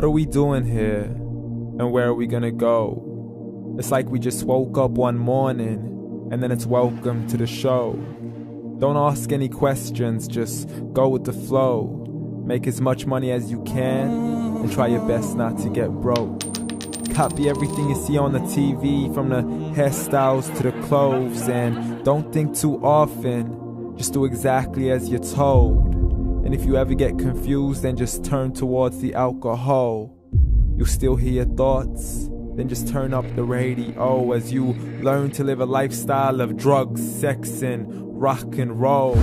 What are we doing here? And where are we gonna go? It's like we just woke up one morning and then it's welcome to the show. Don't ask any questions, just go with the flow. Make as much money as you can and try your best not to get broke. Copy everything you see on the TV, from the hairstyles to the clothes, and don't think too often, just do exactly as you're told. And if you ever get confused, then just turn towards the alcohol. You'll still hear your thoughts, then just turn up the radio as you learn to live a lifestyle of drugs, sex, and rock and roll.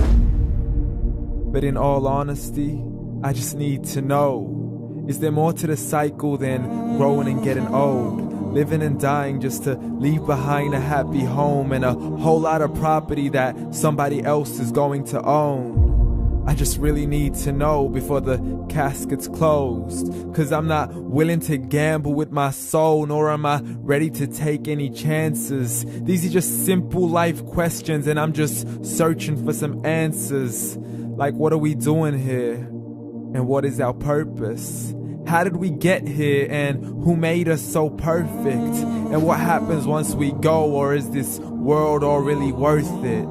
But in all honesty, I just need to know, is there more to the cycle than growing and getting old? Living and dying just to leave behind a happy home and a whole lot of property that somebody else is going to own. I just really need to know before the casket's closed, 'cause I'm not willing to gamble with my soul, nor am I ready to take any chances. These are just simple life questions and I'm just searching for some answers. Like, what are we doing here? And what is our purpose? How did we get here, and who made us so perfect? And what happens once we go, or is this world all really worth it?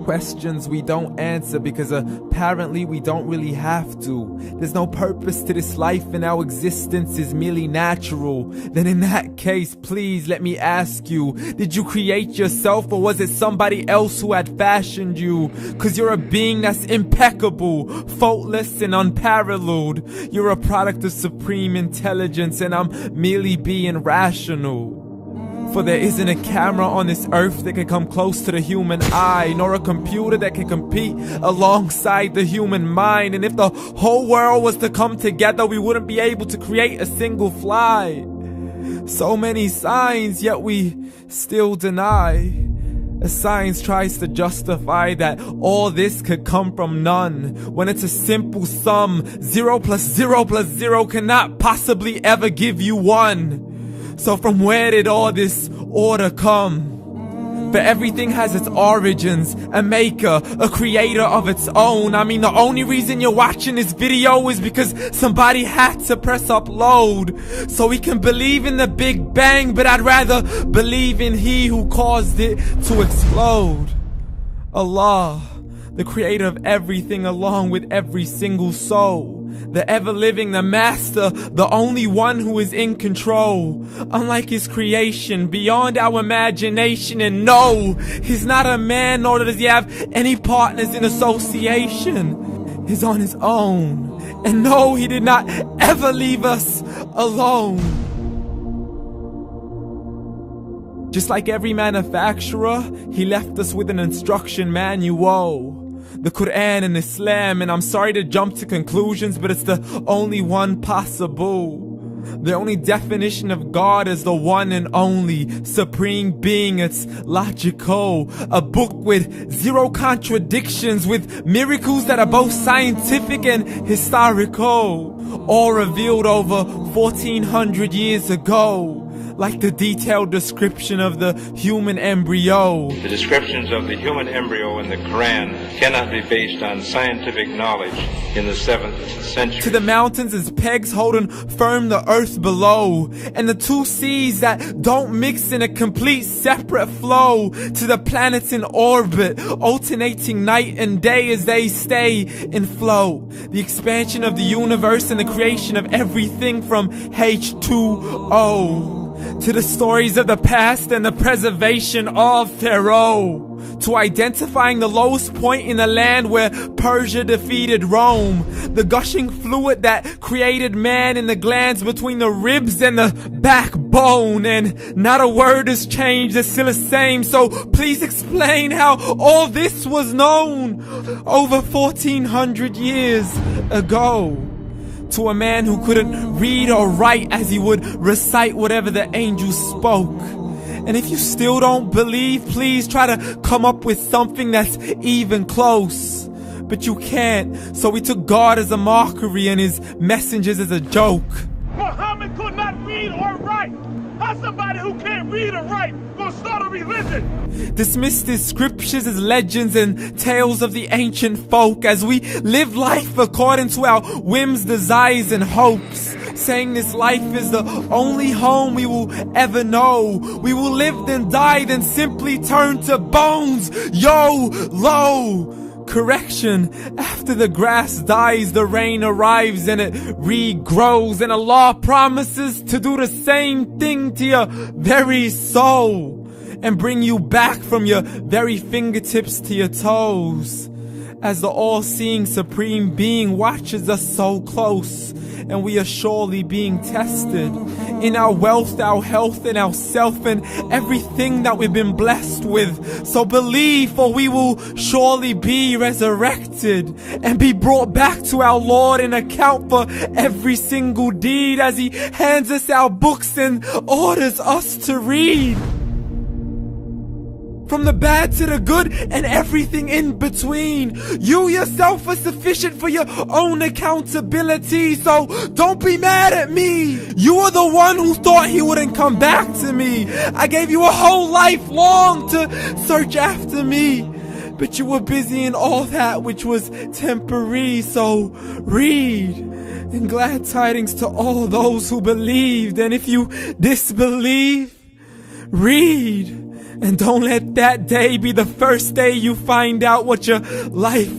Questions we don't answer because apparently we don't really have to. There's no purpose to this life and our existence is merely natural. Then in that case, please let me ask you, did you create yourself, or was it somebody else who had fashioned you? 'Cause you're a being that's impeccable, faultless and unparalleled. You're a product of supreme intelligence and I'm merely being rational. For there isn't a camera on this earth that can come close to the human eye, nor a computer that can compete alongside the human mind. And if the whole world was to come together, we wouldn't be able to create a single fly. So many signs, yet we still deny. As science tries to justify that all this could come from none, when it's a simple sum. 0 plus 0 plus 0 cannot possibly ever give you 1. So from where did all this order come? But everything has its origins, a maker, a creator of its own. I mean, the only reason you're watching this video is because somebody had to press upload. So we can believe in the Big Bang, but I'd rather believe in He who caused it to explode. Allah, the creator of everything along with every single soul. The ever-living, the master, the only one who is in control. Unlike his creation, beyond our imagination. And no, he's not a man, nor does he have any partners in association. He's on his own. And no, he did not ever leave us alone. Just like every manufacturer, he left us with an instruction manual. The Quran and Islam, and I'm sorry to jump to conclusions, but it's the only one possible. The only definition of God is the one and only supreme being. It's logical, a book with 0 contradictions, with miracles that are both scientific and historical, all revealed over 1400 years ago. Like the detailed description of the human embryo. The descriptions of the human embryo in the Quran cannot be based on scientific knowledge in the 7th century. To the mountains as pegs holding firm the earth below, and the 2 seas that don't mix in a complete separate flow. To the planets in orbit, alternating night and day as they stay in flow. The expansion of the universe and the creation of everything from H2O. To the stories of the past and the preservation of Pharaoh. To identifying the lowest point in the land where Persia defeated Rome. The gushing fluid that created man in the glands between the ribs and the backbone. And not a word has changed, it's still the same. So please explain how all this was known over 1400 years ago. To a man who couldn't read or write, as he would recite whatever the angels spoke. And if you still don't believe, please try to come up with something that's even close. But you can't, so we took God as a mockery and his messengers as a joke. Muhammad could not read or write. How's somebody who can't read or write gonna start a religion? Dismissed his scriptures as legends and tales of the ancient folk, as we live life according to our whims, desires, and hopes. saying this life is the only home we will ever know. We will live then die, then simply turn to bones. YOLO! Correction, after the grass dies, the rain arrives and it regrows, and Allah promises to do the same thing to your very soul and bring you back from your very fingertips to your toes, as the all-seeing supreme being watches us so close, and we are surely being tested in our wealth, our health, and our self, and everything that we've been blessed with. So believe, for we will surely be resurrected and be brought back to our Lord and account for every single deed, as He hands us our books and orders us to read. From the bad to the good and everything in between. You yourself are sufficient for your own accountability, so don't be mad at me. You are the one who thought He wouldn't come back to me. I gave you a whole life long to search after me, but you were busy in all that which was temporary, so read. And glad tidings to all those who believed, and if you disbelieve, read. And don't let that day be the first day you find out what your life